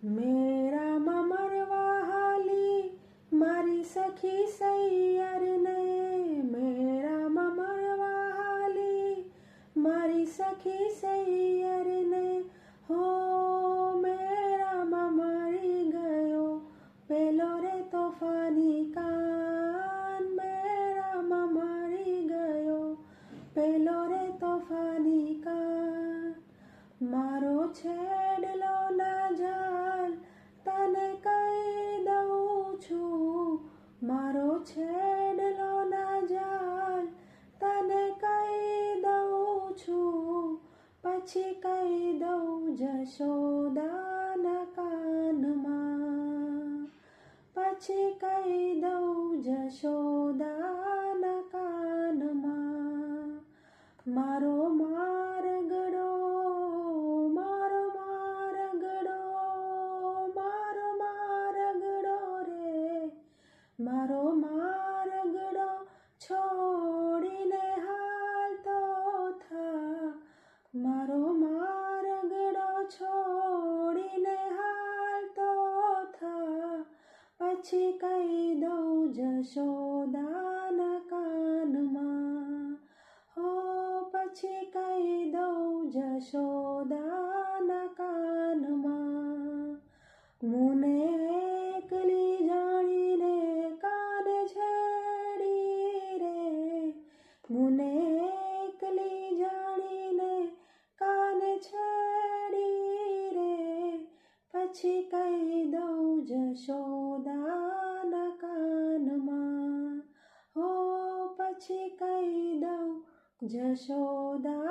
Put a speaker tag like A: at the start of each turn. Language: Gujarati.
A: મેળામાં મરવા હાલી મારી સખી સૈયરને, મેળામાં મરવા હાલી મારી સખી સૈયરને, હો મેળામાં મરી ગયો પેલો રે તોફાની કાન, મેળામાં મરી ગયો પેલો રે તોફાની કાન. મારો છેડલો ના જાલ તને કહી દઉં છું, મારો છેડલો ના જાલ તને કહી દઉં છું, પછી કહી દઉં જશોદાના કાનમાં, પછી કહી દઉં જશોદાના કાનમાં. મારો મારગડો, મારો મારગડો, મારો મારગડો રે, મારો મારગડો છોડીને હાલતો થા, મારો મારગડો છોડીને હાલતો થા, પછી કહી દઉં જશોદાના કાનમાં, હો પછી કહી દઉં જશોદાના કાનમાં. મુને એકલી જાણીને કાને છેડી રે, મુને એકલી જાણીને કાને છેડી રે, પછી કહી દઉં જશોદાના કાનમાં, હો પછી કહી દઉં જશોદા